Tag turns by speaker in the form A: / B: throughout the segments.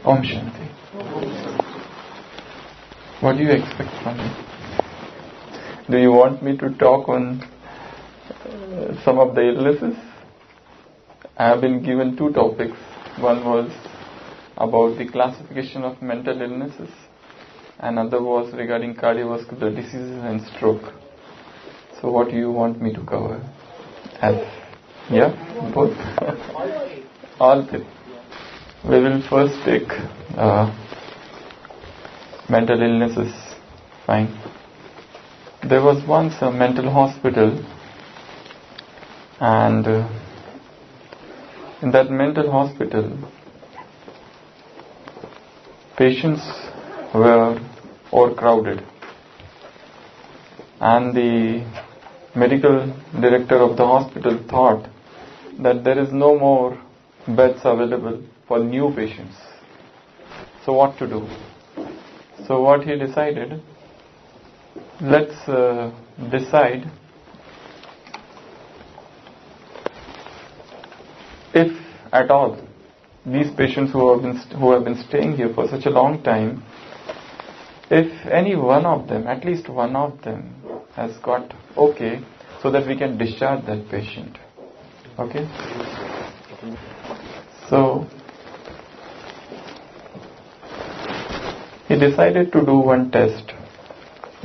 A: Om Shanti. What do you expect from me? Do you want me to talk on some of the illnesses? I have been given 2 topics. One was about the classification of mental illnesses, and other was regarding cardiovascular diseases and stroke. So what do you want me to cover? Both? All 3. We will first take mental illnesses. Fine. There was once a mental hospital, and in that mental hospital, patients were overcrowded, and the medical director of the hospital thought that there is no more beds available for new patients. So what to do? So what he decided, let's decide if at all these patients who have been staying here for such a long time, if any one of them, at least one of them, has got okay, so that we can discharge that patient. Okay? So he decided to do one test.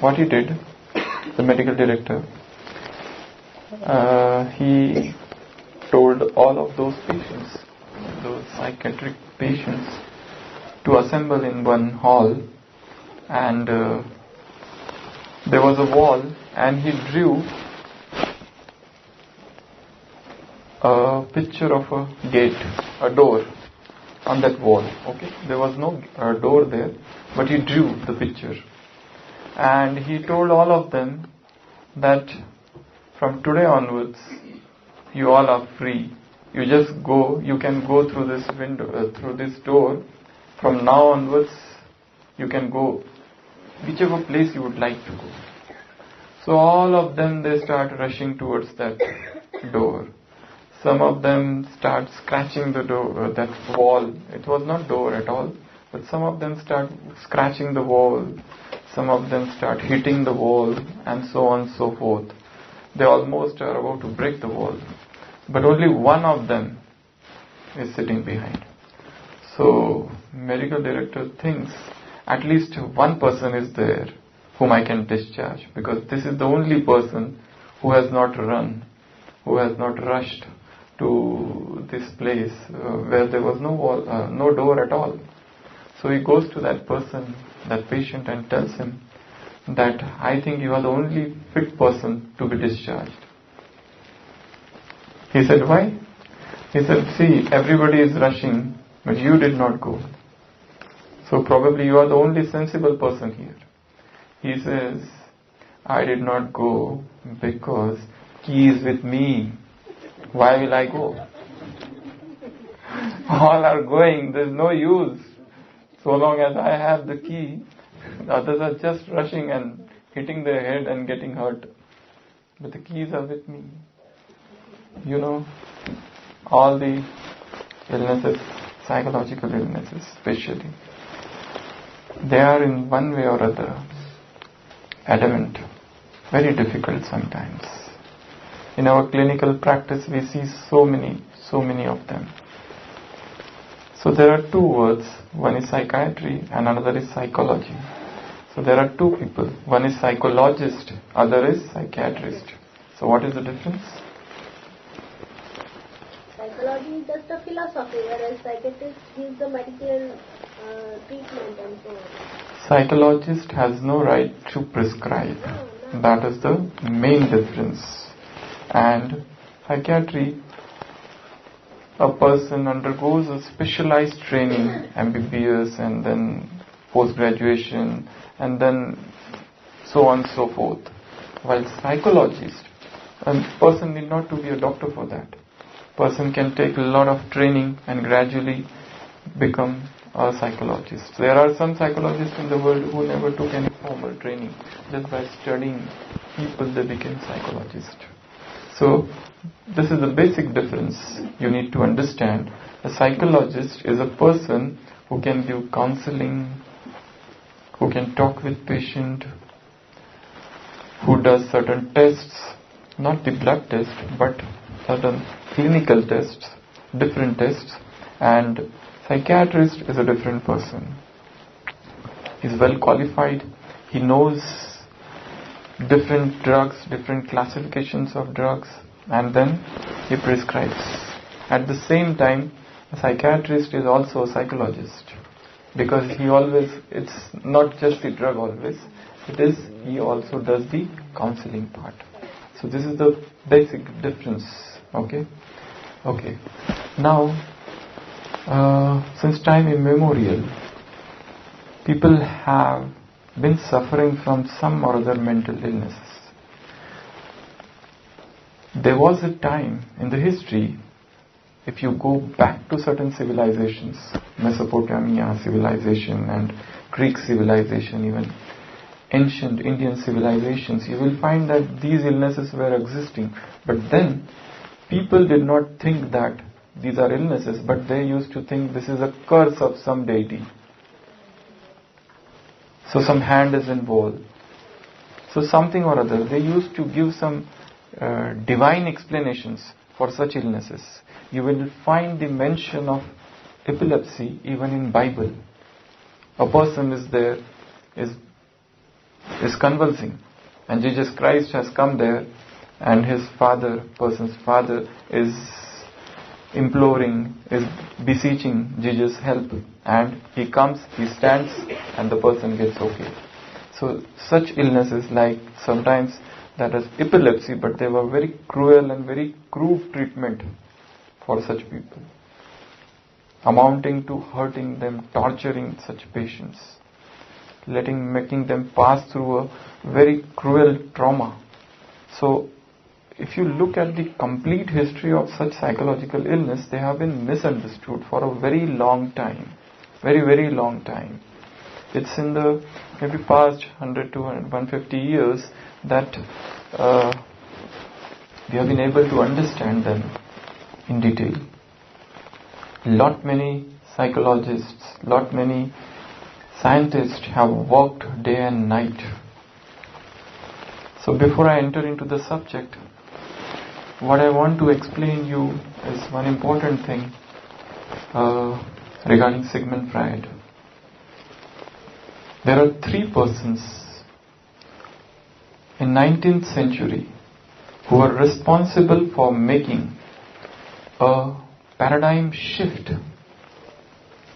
A: What he did, the medical director, he told all of those patients, those psychiatric patients, to assemble in one hall, and there was a wall, and he drew a picture of a gate, a door on that wall. Okay, there was no door there, but he drew the picture, and he told all of them that from today onwards you all are free. You just go, you can go through this window, through this door. From now onwards you can go whichever place you would like to go. So all of them, they start rushing towards that door. Some of them start scratching the door, that wall. It was not door at all, but some of them start scratching the wall. Some of them start hitting the wall, and so on and so forth. They almost are about to break the wall, but only one of them is sitting behind. So medical director thinks at least one person is there whom I can discharge, because this is the only person who has not run, who has not rushed to this place where there was no wall, no door at all. So he goes to that person, that patient, and tells him that I think you are the only fit person to be discharged. He said, why? He said, see, everybody is rushing, but you did not go. So probably you are the only sensible person here. He says, I did not go because key is with me. Why will I go? All are going, there is no use. So long as I have the key, the others are just rushing and hitting their head and getting hurt. But the keys are with me. You know, all the illnesses, psychological illnesses especially, they are in one way or other adamant, very difficult sometimes. In our clinical practice we see so many of them. So there are 2 words, one is psychiatry and another is psychology. So there are 2 people, one is psychologist, other is psychiatrist. So what is the difference?
B: Psychology is just a philosophy, whereas psychiatrist gives the medical treatment and so on.
A: Psychologist has no right to prescribe. That is the main difference. And psychiatry, a person undergoes a specialized training, MBBS, and then post-graduation, and then so on and so forth. While psychologist, a person need not to be a doctor for that. Person can take a lot of training and gradually become a psychologist. There are some psychologists in the world who never took any formal training. Just by studying people, they became psychologists. So this is the basic difference you need to understand. A psychologist is a person who can give counseling, who can talk with patient, who does certain tests, not the blood test, but certain clinical tests, different tests, and psychiatrist is a different person. He's well qualified, he knows different drugs, different classifications of drugs, and then he prescribes. At the same time, a psychiatrist is also a psychologist, because it's not just the drug always, he also does the counseling part. So this is the basic difference. Okay. Now, since time immemorial, people have been suffering from some or other mental illnesses. There was a time in the history, if you go back to certain civilizations, Mesopotamia civilization and Greek civilization, even ancient Indian civilizations, you will find that these illnesses were existing. But then people did not think that these are illnesses, but they used to think this is a curse of some deity. So some hand is involved. So something or other. They used to give some divine explanations for such illnesses. You will find the mention of epilepsy even in Bible. A person is convulsing, and Jesus Christ has come there, and person's father is imploring, is beseeching Jesus' help, and he comes, he stands, and the person gets okay. So such illnesses, like sometimes that is epilepsy, but they were very cruel and very crude treatment for such people, amounting to hurting them, torturing such patients, making them pass through a very cruel trauma. So if you look at the complete history of such psychological illness, they have been misunderstood for a very long time. Very, very long time. It's in the maybe past 100 to 150 years that we have been able to understand them in detail. Lot many psychologists, lot many scientists have worked day and night. So before I enter into the subject, what I want to explain you is one important thing regarding Sigmund Freud. There are three persons in 19th century who are responsible for making a paradigm shift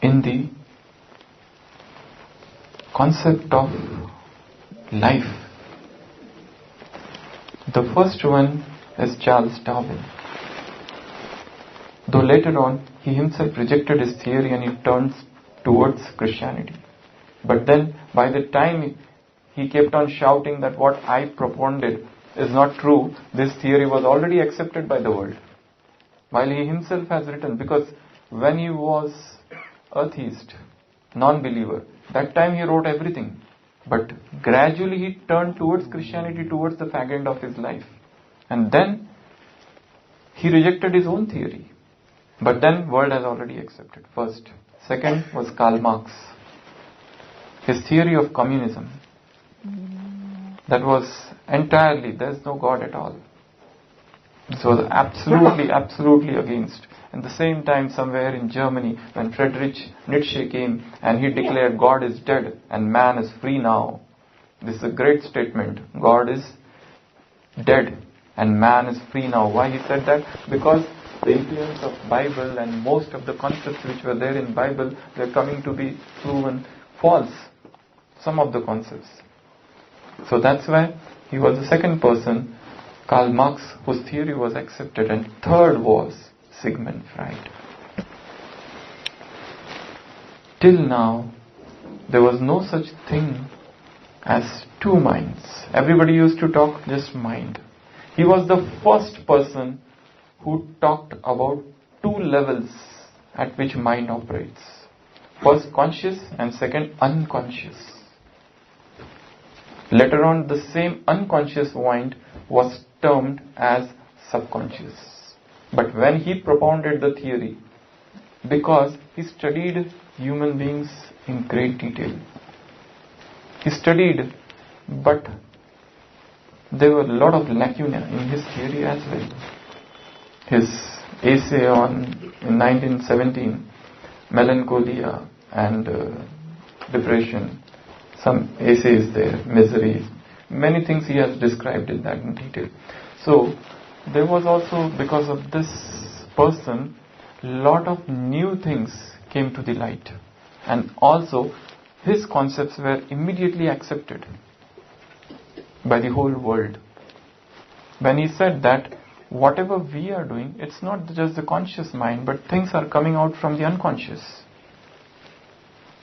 A: in the concept of life. The first one is Charles Darwin. Though later on he himself rejected his theory and he turned towards Christianity. But then by the time he kept on shouting that what I propounded is not true, this theory was already accepted by the world. While he himself has written, because when he was atheist, non-believer, that time he wrote everything. But gradually he turned towards Christianity, towards the fag end of his life. And then he rejected his own theory. But then world has already accepted. First. Second was Karl Marx. His theory of communism. That was entirely, there's no God at all. This was absolutely against. At the same time, somewhere in Germany, when Friedrich Nietzsche came and he declared God is dead and man is free now. This is a great statement. God is dead and man is free now. Why he said that? Because the influence of Bible and most of the concepts which were there in Bible were coming to be proven false. Some of the concepts. So that's why he was the second person, Karl Marx, whose theory was accepted, and third was Sigmund Freud. Till now, there was no such thing as two minds. Everybody used to talk just mind. He was the first person who talked about two levels at which mind operates. First conscious and second unconscious. Later on, the same unconscious mind was termed as subconscious. But when he propounded the theory, because he studied human beings in great detail. He studied, but there were a lot of lacuna in his theory as well. His essay in 1917, melancholia and depression, some essays there, miseries, many things he has described in that in detail. So there was also, because of this person, lot of new things came to the light, and also his concepts were immediately accepted by the whole world. When he said that whatever we are doing, it's not just the conscious mind, but things are coming out from the unconscious.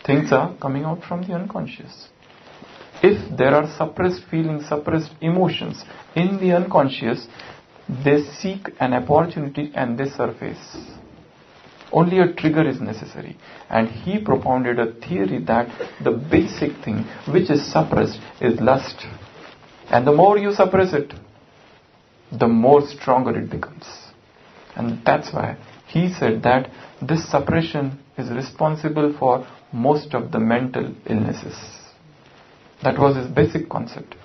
A: Things are coming out from the unconscious. If there are suppressed feelings, suppressed emotions in the unconscious, they seek an opportunity and they surface. Only a trigger is necessary. And he propounded a theory that the basic thing which is suppressed is lust. And the more you suppress it, the more stronger it becomes. And that's why he said that this suppression is responsible for most of the mental illnesses. That was his basic concept.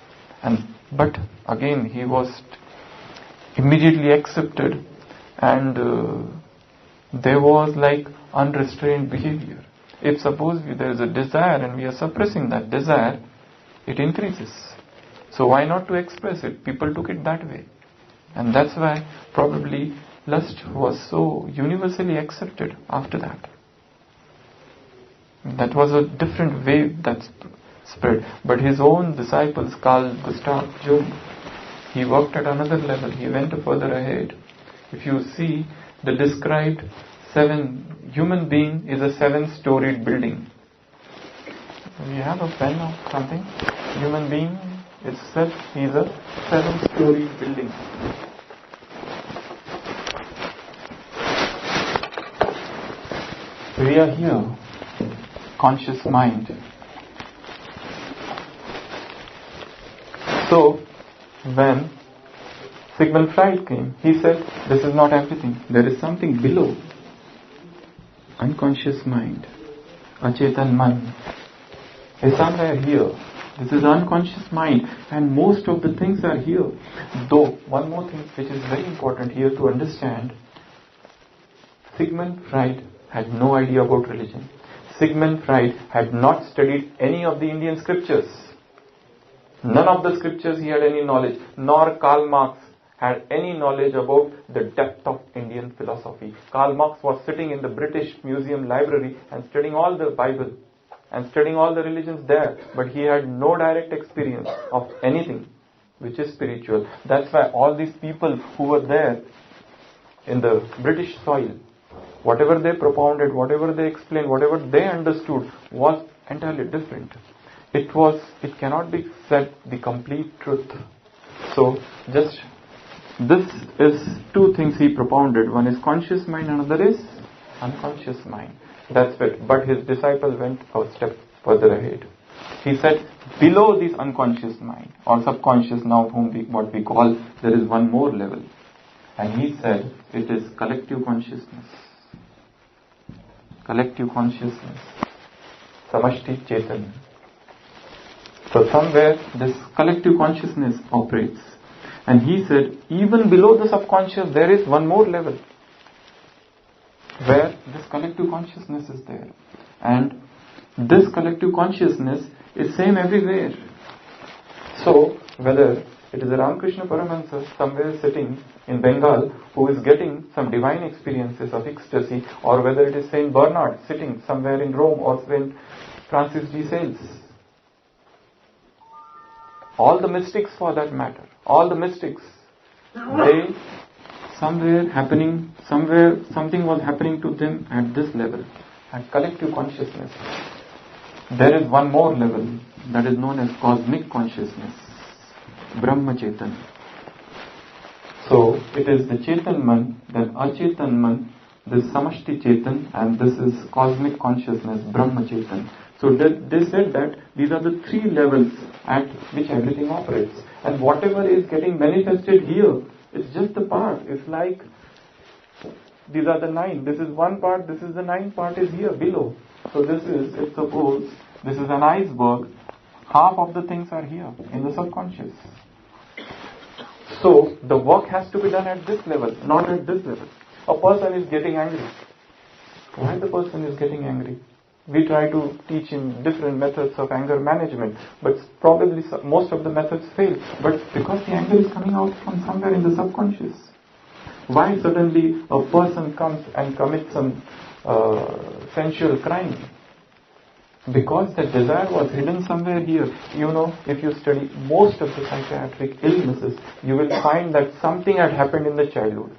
A: But again, he was immediately accepted, and there was like unrestrained behavior. If suppose there is a desire and we are suppressing that desire, it increases. So why not to express it? People took it that way. And that's why probably lust was so universally accepted after that. That was a different wave that spread. But his own disciples, Carl Gustav Jung, he worked at another level. He went further ahead. If you see, the described human being is a 7-storied building. We have a pen or something. Human being itself is a 7-storied building. We are here, conscious mind. So, when Sigmund Freud came, he said, this is not everything. There is something below. Unconscious mind, Achetan man, is somewhere here. This is unconscious mind, and most of the things are here. Though, one more thing which is very important here to understand, Sigmund Freud had no idea about religion. Sigmund Freud had not studied any of the Indian scriptures. None of the scriptures he had any knowledge, nor Karl Marx had any knowledge about the depth of Indian philosophy. Karl Marx was sitting in the British Museum library and studying all the Bible and studying all the religions there, but he had no direct experience of anything which is spiritual. That's why all these people who were there in the British soil, whatever they propounded, whatever they explained, whatever they understood was entirely different. It cannot be said the complete truth. So just this is two things he propounded. One is conscious mind, another is unconscious mind. That's it. But his disciple went a step further ahead. He said, below this unconscious mind or subconscious, now what we call, there is one more level. And he said, it is collective consciousness. Collective consciousness. Samashti Chetan. So somewhere this collective consciousness operates. And he said, even below the subconscious, there is one more level where this collective consciousness is there. And this collective consciousness is same everywhere. So, whether it is a Ramakrishna Paramahansa somewhere sitting in Bengal who is getting some divine experiences of ecstasy, or whether it is Saint Bernard sitting somewhere in Rome, or Saint Francis de Sales. All the mystics for that matter, all the mystics, they something was happening to them at this level, at collective consciousness. There is one more level that is known as cosmic consciousness, Brahma Chetan. So it is the Chetan Man, then Achetan Man, this Samashti Chetan, and this is cosmic consciousness, Brahma Chetan. So they said that these are the three levels at which everything operates. And whatever is getting manifested here, it's just the part. It's like these are the 9. This is one part, this is the 9 part is here below. So this is, if suppose, this is an iceberg, half of the things are here in the subconscious. So the work has to be done at this level, not at this level. A person is getting angry. Why the person is getting angry? We try to teach him different methods of anger management, but probably most of the methods fail. But because the anger is coming out from somewhere in the subconscious. Why suddenly a person comes and commits some sensual crime? Because that desire was hidden somewhere here. You know, if you study most of the psychiatric illnesses, you will find that something had happened in the childhood.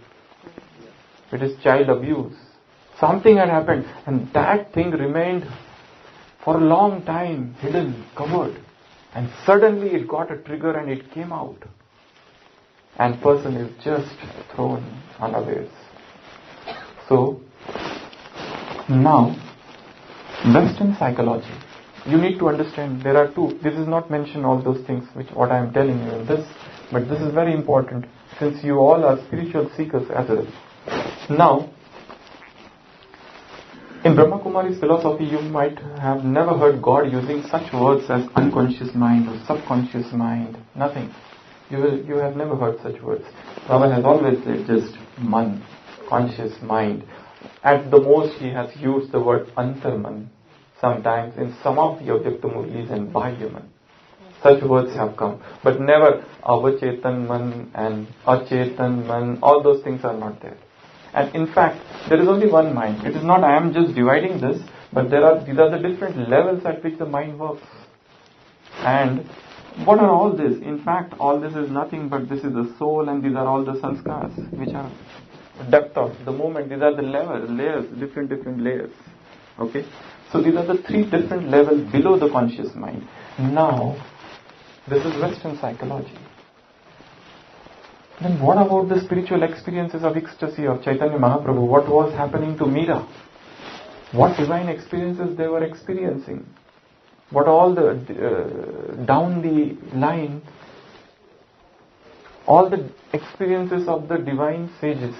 A: It is child abuse. Something had happened, and that thing remained for a long time hidden, covered. And suddenly it got a trigger and it came out. And person is just thrown unawares. So, now, Western psychology. You need to understand there are two. This is not mention all those things which what I am telling you in this, but this is very important since you all are spiritual seekers as well. Now, in Brahmakumaris philosophy, you might have never heard God using such words as unconscious mind or subconscious mind. Nothing. You have never heard such words. Brahma has always said just man, conscious mind. At the most, he has used the word antarman. Sometimes in some of the Avyaktamurlis and Bahyaman. Such words have come. But never avachetan man and achetan man. All those things are not there. And in fact, there is only one mind. It is not I am just dividing this, but these are the different levels at which the mind works. And what are all this? In fact, all this is nothing but this is the soul and these are all the sanskars, which are depth of the moment. These are the layers, different layers. Okay? So these are the 3 different levels below the conscious mind. Now, this is Western psychology. Then what about the spiritual experiences of ecstasy of Chaitanya Mahaprabhu? What was happening to Meera? What divine experiences they were experiencing? What all the down the line, all the experiences of the divine sages,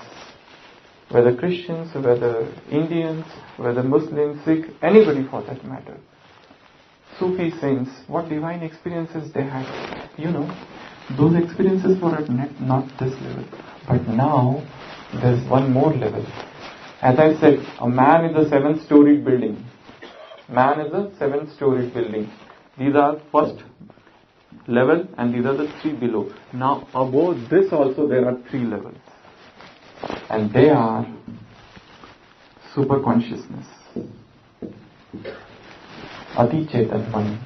A: whether Christians, whether Indians, whether Muslims, Sikh, anybody for that matter. Sufi saints, what divine experiences they had. You know, those experiences were at not this level. But now, there's one more level. As I said, a man is a 7-storied building. Man is a 7-storied building. These are first level and these are the 3 below. Now, above this also there are 3 levels. And they are super consciousness. Ati Chetan Man.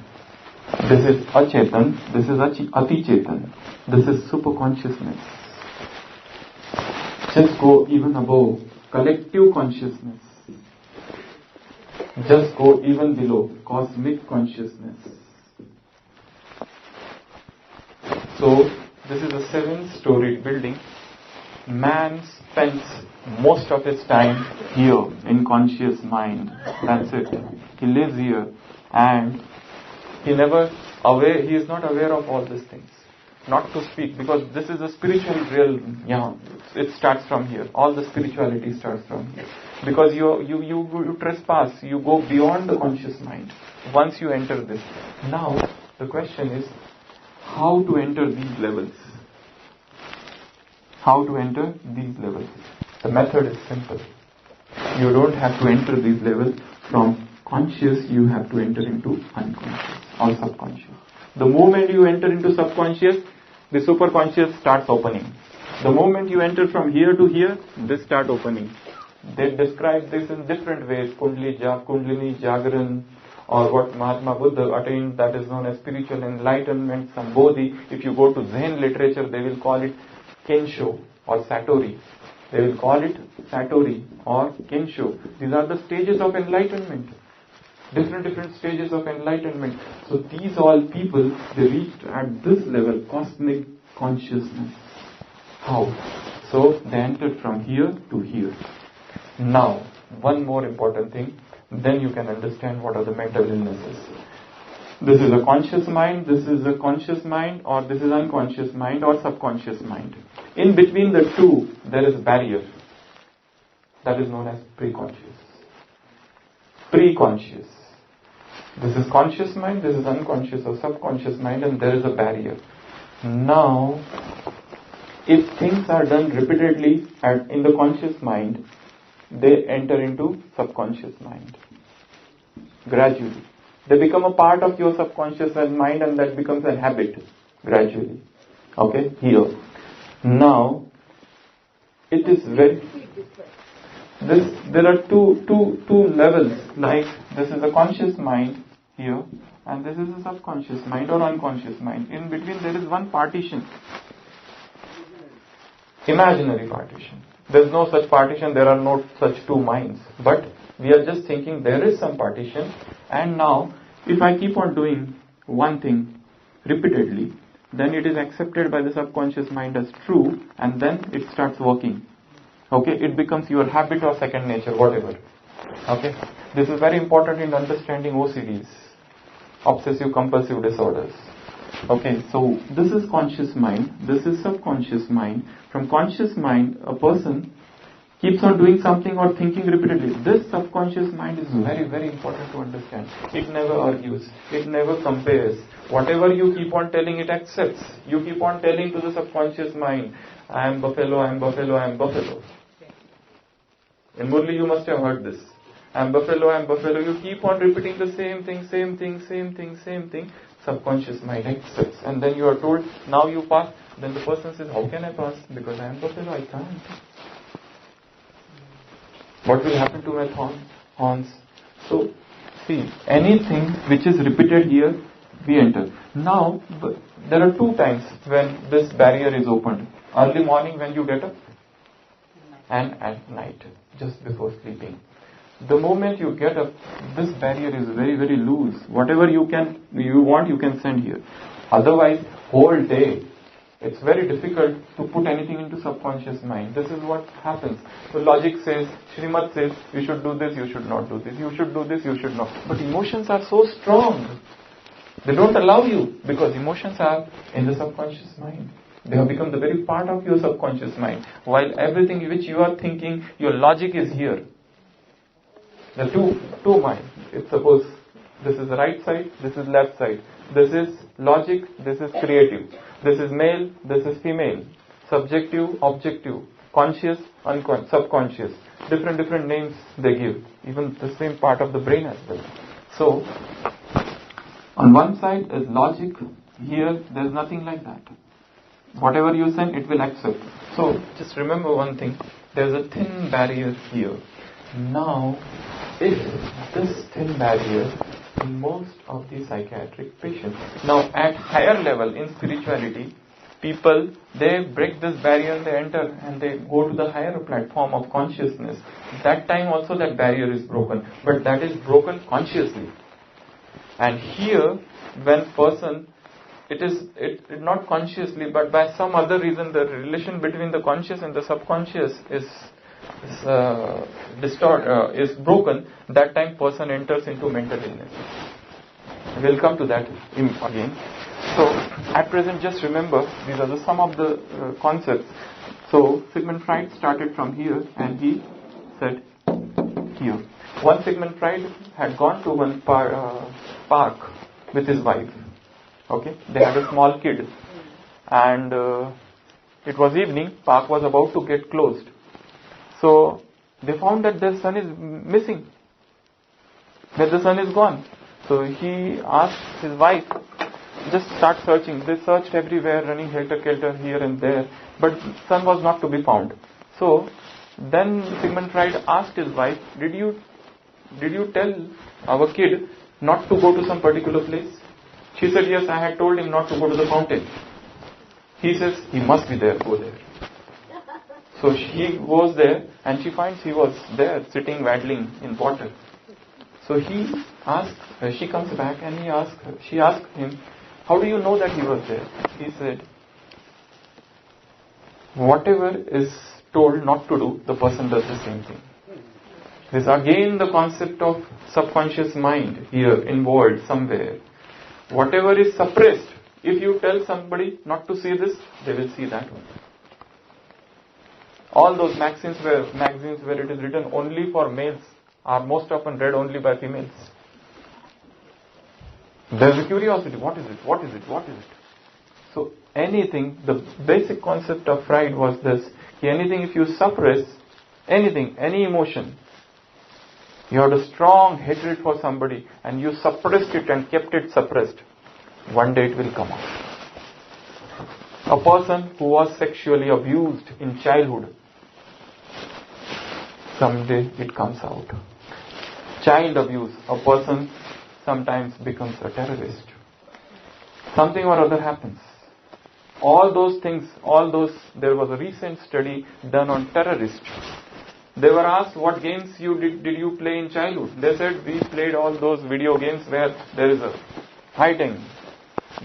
A: This is Achetan, this is Ati Chetan. This is super consciousness. Just go even above collective consciousness. Just go even below cosmic consciousness. So, this is a 7-storied building. Man spends most of his time here in conscious mind. That's it. He lives here and he is not aware of all these things. Not to speak, because this is a spiritual realm. Yeah, it starts from here. All the spirituality starts from here. Because you trespass, you go beyond the conscious mind. Once you enter this. Now, the question is, how to enter these levels? How to enter these levels? The method is simple. You don't have to enter these levels from conscious, you have to enter into unconscious or subconscious. The moment you enter into subconscious, the superconscious starts opening. The moment you enter from here to here, this starts opening. They describe this in different ways. Kundalini, Jagran, or what Mahatma Buddha attained, that is known as spiritual enlightenment, Sambodhi. If you go to Zen literature, they will call it Kensho or Satori. They will call it Satori or Kensho. These are the stages of enlightenment. Different stages of enlightenment. So these all people, they reached at this level, cosmic consciousness. How? So they entered from here to here. Now, one more important thing, then you can understand what are the mental illnesses. This is a conscious mind, this is a conscious mind, or this is unconscious mind or subconscious mind. In between the two, there is barrier. That is known as preconscious. Preconscious. This is conscious mind, this is unconscious or subconscious mind, and there is a barrier. Now, if things are done repeatedly in the conscious mind, they enter into subconscious mind. Gradually. They become a part of your subconscious mind, and that becomes a habit. Gradually. Okay? Here. Now, it is very... there are two levels. Like, this is a conscious mind here, and this is a subconscious mind or unconscious mind. In between there is one partition. Imaginary partition. There is no such partition, there are no such two minds. But we are just thinking there is some partition, and now if I keep on doing one thing repeatedly, then it is accepted by the subconscious mind as true, and then it starts working. Okay, it becomes your habit or second nature, whatever. Okay, this is very important in understanding OCDs, obsessive compulsive disorders. Okay, so this is conscious mind, this is subconscious mind. From conscious mind, a person keeps on doing something or thinking repeatedly. This subconscious mind is very, very important to understand. It never argues, it never compares. Whatever you keep on telling, it accepts. You keep on telling to the subconscious mind, I am buffalo, I am buffalo, I am buffalo. In Murli you must have heard this. I am buffalo, I am buffalo. You keep on repeating the same thing, same thing, same thing, same thing. Subconscious mind accepts. And then you are told, now you pass. Then the person says, how can I pass? Because I am buffalo, I can't. What will happen to my horns? So, see, anything which is repeated here, we enter. Now, there are two times when this barrier is opened. Early morning when you get up, and at night, just before sleeping. The moment you get up, this barrier is very, very loose. Whatever you want, you can send here. Otherwise, whole day, it's very difficult to put anything into subconscious mind. This is what happens. So logic says, Srimad says, you should do this, you should not do this, you should do this, you should not. But emotions are so strong. They don't allow you, because emotions are in the subconscious mind. They have become the very part of your subconscious mind. While everything which you are thinking, your logic is here. The two minds. If suppose this is the right side, this is left side. This is logic, this is creative. This is male, this is female. Subjective, objective. Conscious, unconscious, subconscious. Different names they give. Even the same part of the brain as well. So, on one side is logic. Here, there is nothing like that. Whatever you send, it will accept. So, just remember one thing. There is a thin barrier here. Now, if this thin barrier in most of the psychiatric patients. Now, at higher level in spirituality, people, they break this barrier and they enter and they go to the higher platform of consciousness. That time also that barrier is broken. But that is broken consciously. And here, when person... It is not consciously, but by some other reason, the relation between the conscious and the subconscious is broken. That time, person enters into mental illness. We'll come to that again. So, at present, just remember these are some of the concepts. So, Sigmund Freud started from here, and he said here. One Sigmund Freud had gone to one park with his wife. Okay, they had a small kid, and it was evening. Park was about to get closed, so they found that their son is missing, that the son is gone. So he asked his wife, just start searching. They searched everywhere, running helter-skelter here and there, but son was not to be found. So then Sigmund Freud asked his wife, did you tell our kid not to go to some particular place? She said, yes, I had told him not to go to the fountain. He says, he must be there, go there. So she goes there and she finds he was there sitting waddling in water. So she comes back and she asked him, how do you know that he was there? He said, whatever is told not to do, the person does the same thing. This is again the concept of subconscious mind here involved somewhere. Whatever is suppressed, if you tell somebody not to see this, they will see that one. All those magazines where it is written only for males are most often read only by females. There's a curiosity. What is it? What is it? What is it? So anything, the basic concept of Freud was this. Anything if you suppress, anything, any emotion, you had a strong hatred for somebody and you suppressed it and kept it suppressed, one day it will come out. A person who was sexually abused in childhood, someday it comes out. Child abuse, a person sometimes becomes a terrorist. Something or other happens. All those things, there was a recent study done on terrorists. They were asked what games did you play in childhood. They said we played all those video games where there is a fighting.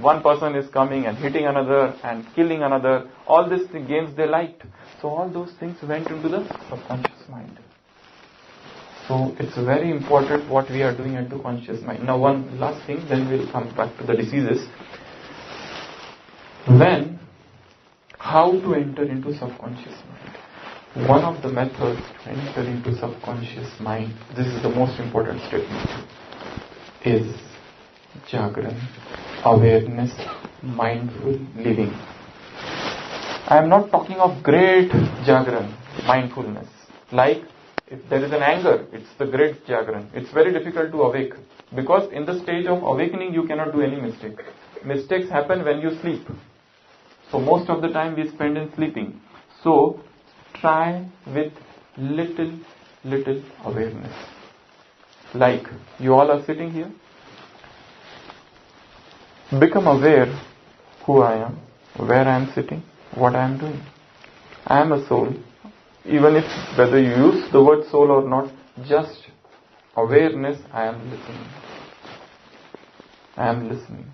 A: One person is coming and hitting another and killing another. All these games they liked. So all those things went into the subconscious mind. So it's very important what we are doing into conscious mind. Now one last thing, then we'll come back to the diseases. How to enter into subconscious mind? One of the methods to enter into subconscious mind, this is the most important statement, is Jagran, awareness, mindful living. I am not talking of great Jagran, mindfulness. Like if there is an anger, it's the great Jagran. It's very difficult to awake because in the stage of awakening you cannot do any mistake. Mistakes happen when you sleep. So most of the time we spend in sleeping. So try with little awareness. Like you all are sitting here. Become aware who I am, where I am sitting, what I am doing. I am a soul. Even if whether you use the word soul or not, just awareness, I am listening. I am listening.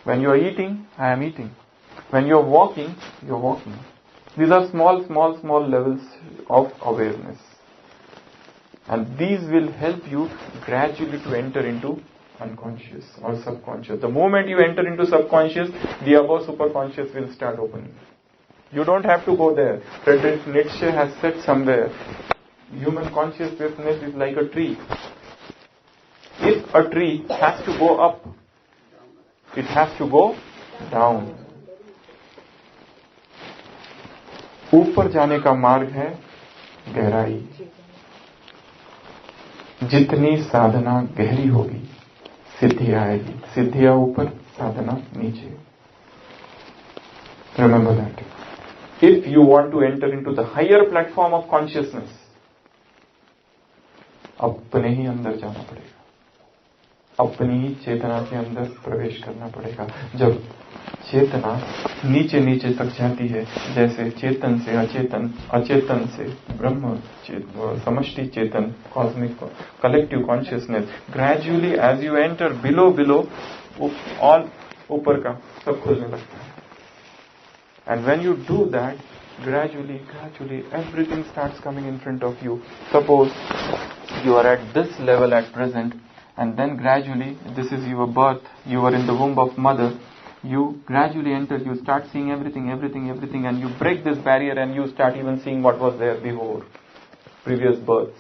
A: When you are eating, I am eating. When you are walking, you are walking. These are small levels of awareness. And these will help you gradually to enter into unconscious or subconscious. The moment you enter into subconscious, the above superconscious will start opening. You don't have to go there. Friedrich Nietzsche has said somewhere, human consciousness is like a tree. If a tree has to go up, it has to go down. ऊपर जाने का मार्ग है गहराई. जितनी साधना गहरी होगी सिद्धि आएगी. सिद्धियां ऊपर, sadhana नीचे. Remember that. If you want to enter into the higher platform of consciousness, अपने ही अंदर जाना पड़ेगा. अपनी ही चेतना के अंदर प्रवेश करना पड़ेगा. जब चेतना नीचे तक जाती है, जैसे चेतन से अचेतन, अचेतन से ब्रह्म, समष्टि चेतन, cosmic collective consciousness, gradually as you enter below, all ऊपर का सब खुलने लगता है. And when you do that, gradually everything starts coming in front of you. Suppose you are at this level at present, and then gradually, this is your birth, you are in the womb of mother, you gradually enter, you start seeing everything, and you break this barrier and you start even seeing what was there before, previous births.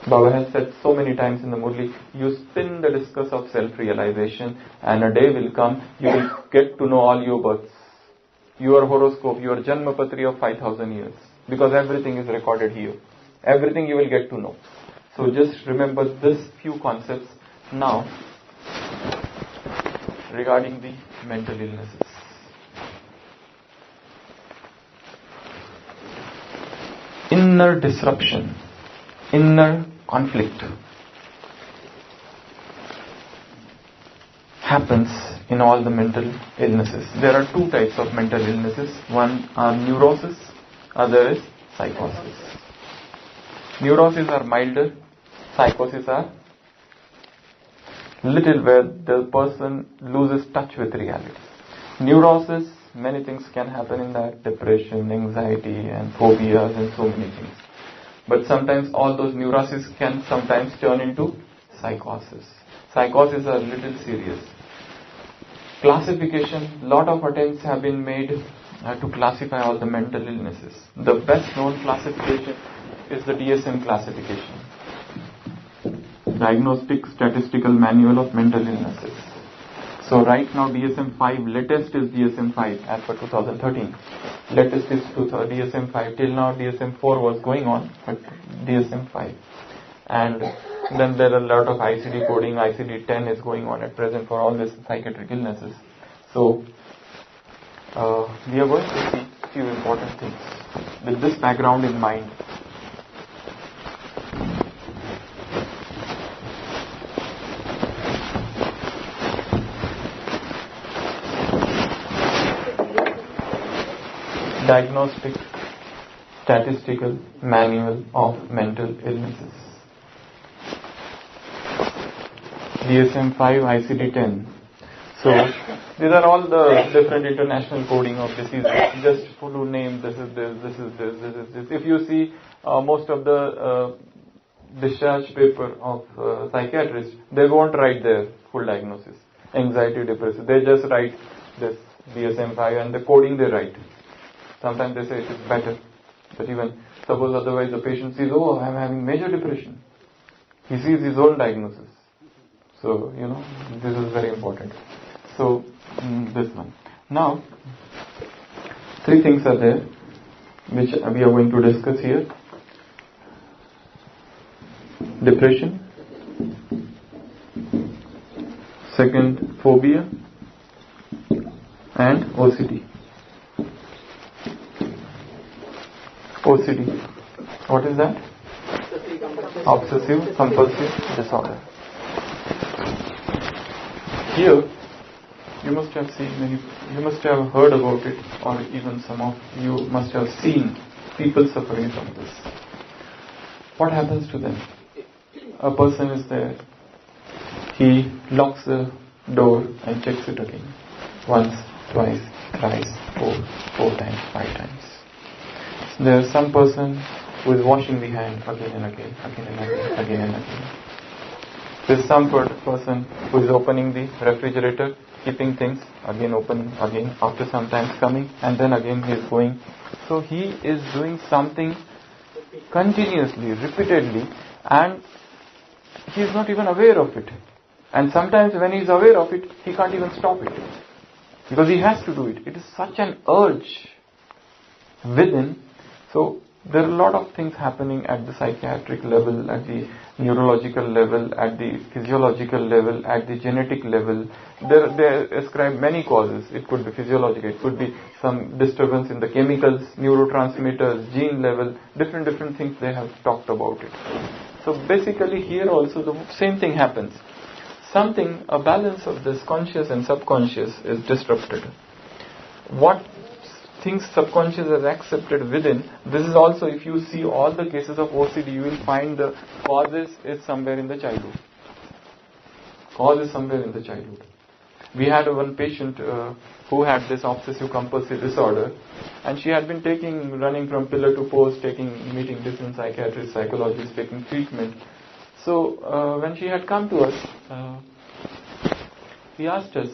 A: Baba has said so many times in the Murli, you spin the discus of self-realization and a day will come, you will get to know all your births, your horoscope, your Janmapatri of 5,000 years, because everything is recorded here. Everything you will get to know. So just remember this few concepts now regarding the mental illnesses. Inner disruption, inner conflict happens in all the mental illnesses. There are two types of mental illnesses. One are neurosis, other is psychosis. Neuroses are milder, psychosis are little where the person loses touch with reality. Neurosis, many things can happen in that, depression, anxiety and phobias and so many things. But sometimes all those neuroses can sometimes turn into psychosis. Psychosis are a little serious. Classification, lot of attempts have been made to classify all the mental illnesses. The best known classification is the DSM classification, Diagnostic Statistical Manual of Mental Illnesses. So right now DSM-5, latest is DSM-5 as per 2013. Latest is DSM-5. Till now DSM-4 was going on, but DSM-5. And then there are a lot of ICD coding. ICD-10 is going on at present for all these psychiatric illnesses. So we are going to see a few important things with this background in mind. Diagnostic Statistical Manual of Mental Illnesses. DSM-5, ICD-10. So these are all the different international coding of diseases. Just full name, this is this, this is this, this is this. If you see most of the discharge paper of psychiatrists, they won't write their full diagnosis. Anxiety, depression. They just write this DSM-5 and the coding they write. Sometimes they say it is better. But even suppose otherwise the patient says, oh, I am having major depression. He sees his own diagnosis. So, this is very important. So, this one. Now, three things are there which we are going to discuss here. Depression. Second, phobia. And OCD. OCD. What is that? Obsessive compulsive disorder. Here, you must have seen you must have heard about it, or even some of you must have seen people suffering from this. What happens to them? A person is there, he locks the door and checks it again. Once, twice, thrice, four times, 5 times. There is some person who is washing the hand again and again, again and again. There is some person who is opening the refrigerator, keeping things, again opening, again, after some time coming, and then again he is going. So he is doing something continuously, repeatedly, and he is not even aware of it. And sometimes when he is aware of it, he can't even stop it. Because he has to do it. It is such an urge within. So there are a lot of things happening at the psychiatric level, at the neurological level, at the physiological level, at the genetic level. They ascribe many causes. It could be physiological, it could be some disturbance in the chemicals, neurotransmitters, gene level, different things they have talked about it. So basically here also the same thing happens. A balance of this conscious and subconscious is disrupted. What things subconscious is accepted within, this is also, if you see all the cases of OCD, you will find the causes is somewhere in the childhood. Cause is somewhere in the childhood. We had one patient who had this obsessive compulsive disorder, and she had been running from pillar to post, meeting different psychiatrists, psychologists, taking treatment. So when she had come to us, he asked us,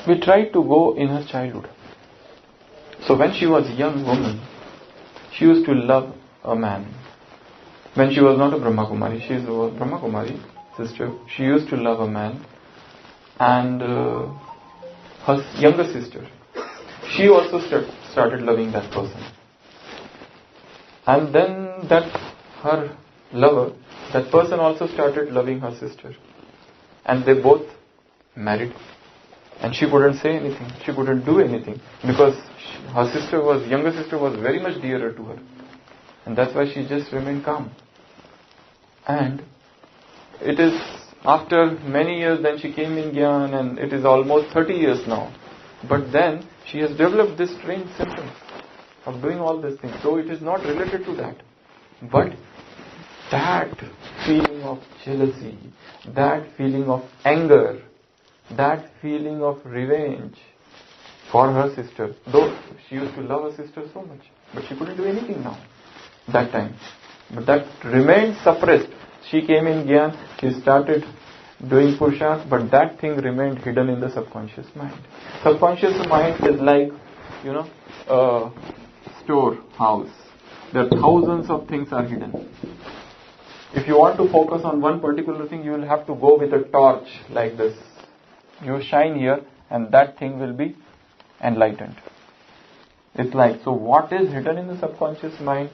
A: we tried to go in her childhood. So when she was a young woman, she used to love a man. When she was not a brahmakumari, she was a brahmakumari sister. She used to love a man, and her younger sister, she also started loving that person. And then her lover, that person also started loving her sister. And they both married. And she couldn't say anything. She couldn't do anything. Because her younger sister was very much dearer to her. And that's why she just remained calm. And it is after many years then she came in Gyan, and it is almost 30 years now. But then she has developed this strange symptoms of doing all these things. So it is not related to that. But that feeling of jealousy, that feeling of anger, that feeling of revenge for her sister, though she used to love her sister so much, but she couldn't do anything now, that time. But that remained suppressed. She came in Gyan, she started doing push-ups, but that thing remained hidden in the subconscious mind. Subconscious mind is like, a storehouse. There are thousands of things are hidden. If you want to focus on one particular thing, you will have to go with a torch like this. You shine here and that thing will be enlightened. It's like, so what is hidden in the subconscious mind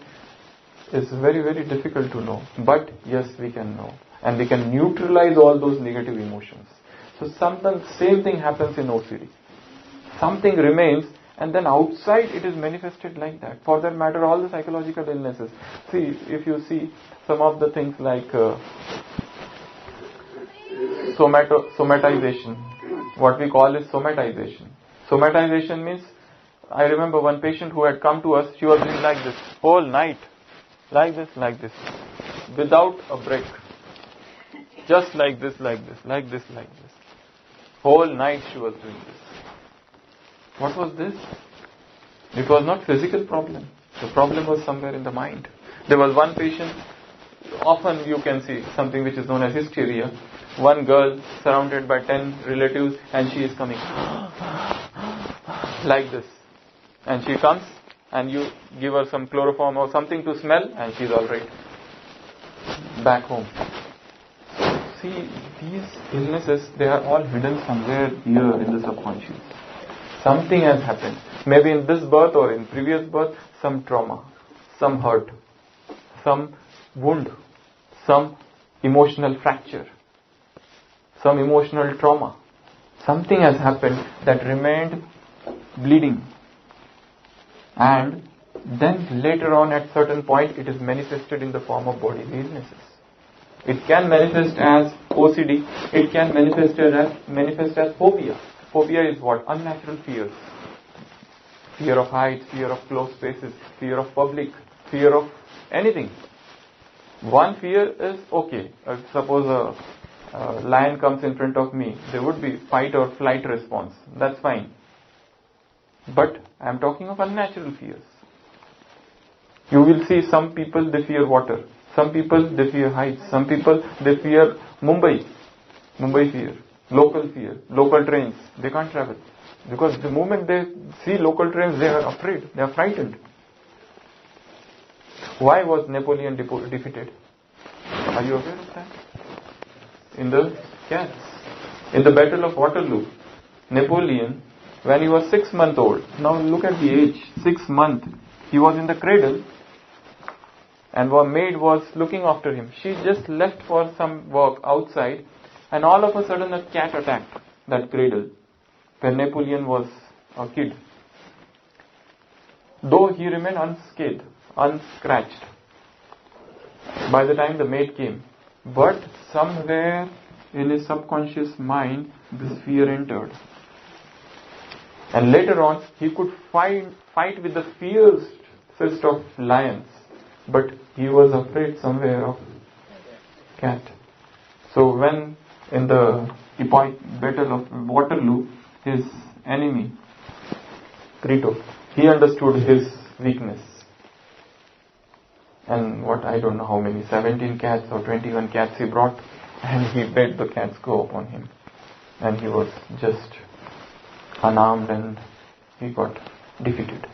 A: is very, very difficult to know. But yes, we can know. And we can neutralize all those negative emotions. So sometimes same thing happens in OCD. Something remains and then outside it is manifested like that. For that matter, all the psychological illnesses. See, if you see some of the things like somatization. What we call is somatization. Somatization means, I remember one patient who had come to us, she was doing like this whole night. Like this, without a break. Just like this. Whole night she was doing this. What was this? It was not physical problem. The problem was somewhere in the mind. There was one patient, often you can see something which is known as hysteria. One girl surrounded by 10 relatives and she is coming like this. And she comes and you give her some chloroform or something to smell and she's alright. Back home. See, these illnesses, they are all hidden somewhere here in the subconscious. Something has happened. Maybe in this birth or in previous birth, some trauma, some hurt, some wound, some emotional fracture, some emotional trauma. Something has happened that remained bleeding. And then later on at certain point it is manifested in the form of bodily illnesses. It can manifest as OCD. It can manifest as phobia. Phobia is what? Unnatural fears. Fear of heights, fear of closed spaces, fear of public, fear of anything. One fear is okay. Suppose a lion comes in front of me, there would be fight or flight response. That's fine. But I am talking of unnatural fears. You will see some people, they fear water. Some people, they fear heights. Some people, they fear Mumbai fear. Local fear. Local trains. They can't travel. Because the moment they see local trains, they are afraid. They are frightened. Why was Napoleon defeated? Are you aware of that? In the cats. In the Battle of Waterloo, Napoleon, when he was 6 months old, now look at the age, 6 months, he was in the cradle and one maid was looking after him. She just left for some work outside and all of a sudden a cat attacked that cradle when Napoleon was a kid. Though he remained unscathed, unscratched by the time the maid came. But somewhere in his subconscious mind this fear entered. And later on he could fight with the fiercest of lions. But he was afraid somewhere of cat. So when in the epic battle of Waterloo, his enemy, Crito, he understood his weakness. And I don't know how many, 17 cats or 21 cats he brought, and he bade the cats go upon him. And he was just unarmed and he got defeated.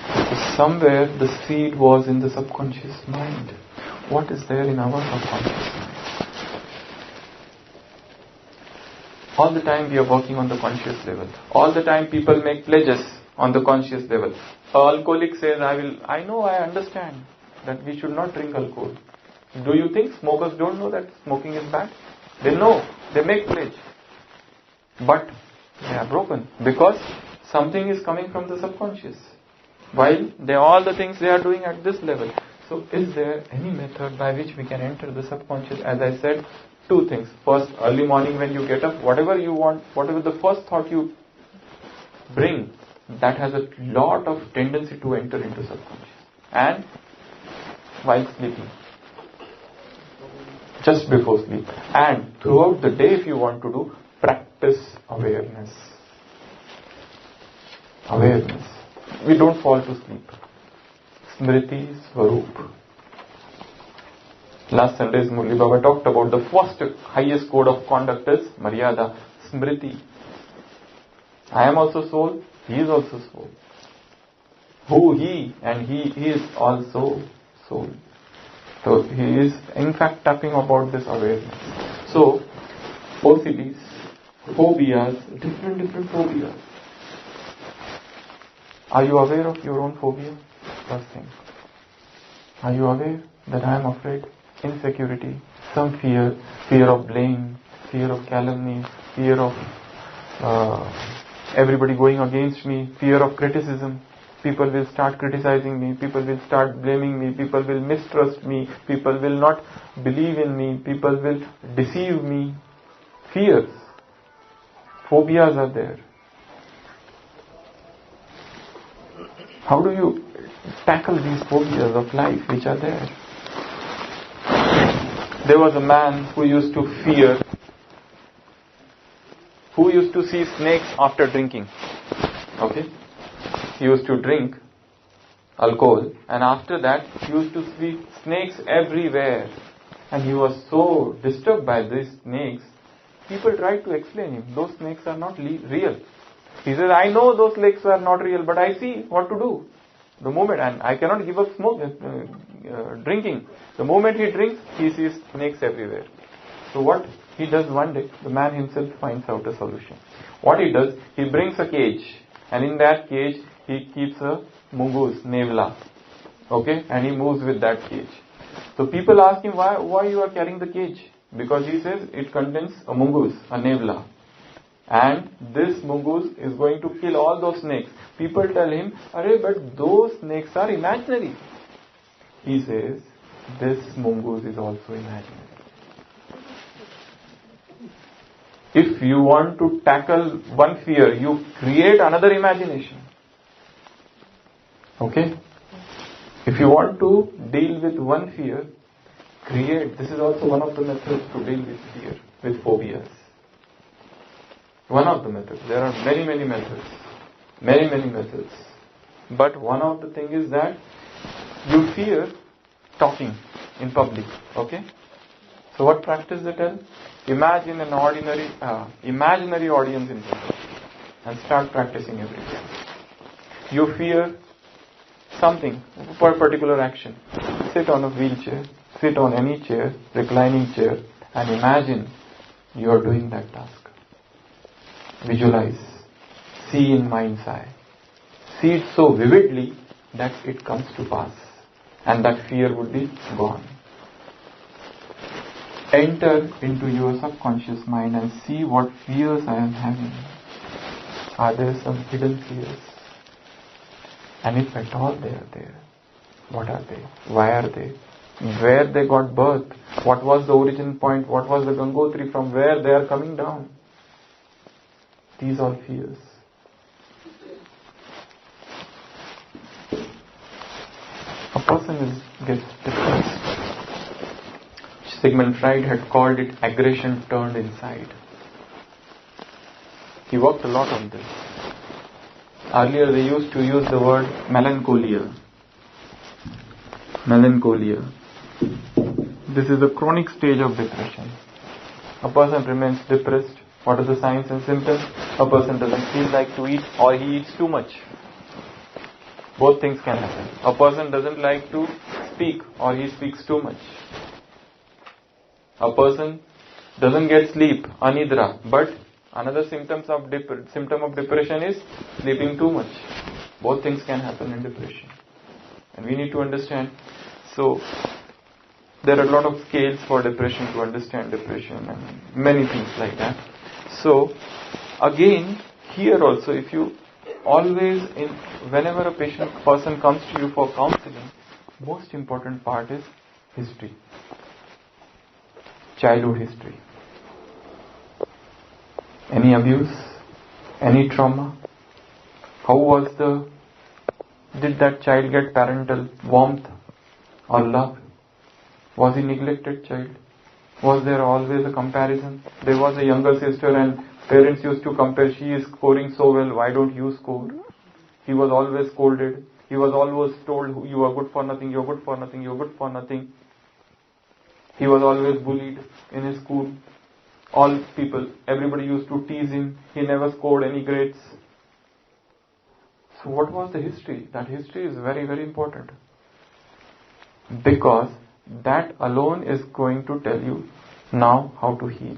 A: So somewhere the seed was in the subconscious mind. What is there in our subconscious mind? All the time we are working on the conscious level. All the time people make pledges on the conscious level. An alcoholic says, I understand that we should not drink alcohol. Do you think smokers don't know that smoking is bad? They know. They make pledge. But they are broken because something is coming from the subconscious. While all the things they are doing at this level. So is there any method by which we can enter the subconscious? As I said, 2 things. First, early morning when you get up, whatever you want, whatever the first thought you bring, that has a lot of tendency to enter into subconscious. And while sleeping. Just before sleep. And throughout the day if you want to do, practice awareness. Awareness. We don't fall to sleep. Smriti Swarup. Last Sunday's Murli Baba talked about the first highest code of conduct is Maryada, Smriti. I am also soul, he is also soul. Who he, and he is also soul. So he is in fact talking about this awareness. So OCDs, phobias, different phobias. Are you aware of your own phobia? First thing. Are you aware that I am afraid? Insecurity, some fear of blame, fear of calumny, fear of everybody going against me, fear of criticism. People will start criticizing me, people will start blaming me, people will mistrust me, people will not believe in me, people will deceive me. Fears, phobias are there. How do you tackle these phobias of life which are there? There was a man who used to see snakes after drinking. Okay? He used to drink alcohol, and after that he used to see snakes everywhere. And he was so disturbed by these snakes, people tried to explain him, those snakes are not real. He says, I know those snakes are not real, but I see what to do. The moment, and I cannot give up drinking. The moment he drinks, he sees snakes everywhere. So what he does one day, the man himself finds out a solution. What he does, he brings a cage, and in that cage he keeps a mungus, nevla. Okay, and he moves with that cage. So people ask him, why you are carrying the cage? Because he says it contains a mungus, a nevla. And this mungus is going to kill all those snakes. People tell him, Arey, but those snakes are imaginary. He says, this mungus is also imaginary. If you want to tackle one fear, you create another imagination. Okay? If you want to deal with one fear, create. This is also one of the methods to deal with fear, with phobias. One of the methods. There are many methods. Many methods. But one of the things is that you fear talking in public. Okay? So what practice they tell? Imagine an imaginary audience in front of you and start practicing every day. You fear something, for a particular action. Sit on a wheelchair, sit on any chair, reclining chair, and imagine you are doing that task. Visualize. See in mind's eye. See it so vividly that it comes to pass. And that fear would be gone. Enter into your subconscious mind and see what fears I am having. Are there some hidden fears? And if at all they are there, what are they? Why are they? Where they got birth? What was the origin point? What was the Gangotri? From where they are coming down? These are fears. A person gets depressed. Sigmund Freud had called it aggression turned inside. He worked a lot on this. Earlier they used to use the word melancholia. Melancholia. This is a chronic stage of depression. A person remains depressed. What are the signs and symptoms? A person doesn't feel like to eat, or he eats too much. Both things can happen. A person doesn't like to speak, or he speaks too much. A person doesn't get sleep, anidra. But another symptom of depression is sleeping too much. Both things can happen in depression. And we need to understand. So, there are a lot of scales for depression to understand depression and many things like that. So, again, here also, if you always, whenever a person comes to you for counseling, most important part is history. Childhood history. Any abuse? Any trauma? Did that child get parental warmth or love? Was he neglected child? Was there always a comparison? There was a younger sister and parents used to compare, she is scoring so well, why don't you score? He was always scolded. He was always told, you are good for nothing, you are good for nothing, you are good for nothing. He was always bullied in his school. Everybody used to tease him. He never scored any grades. So what was the history? That history is very, very important. Because that alone is going to tell you now how to heal.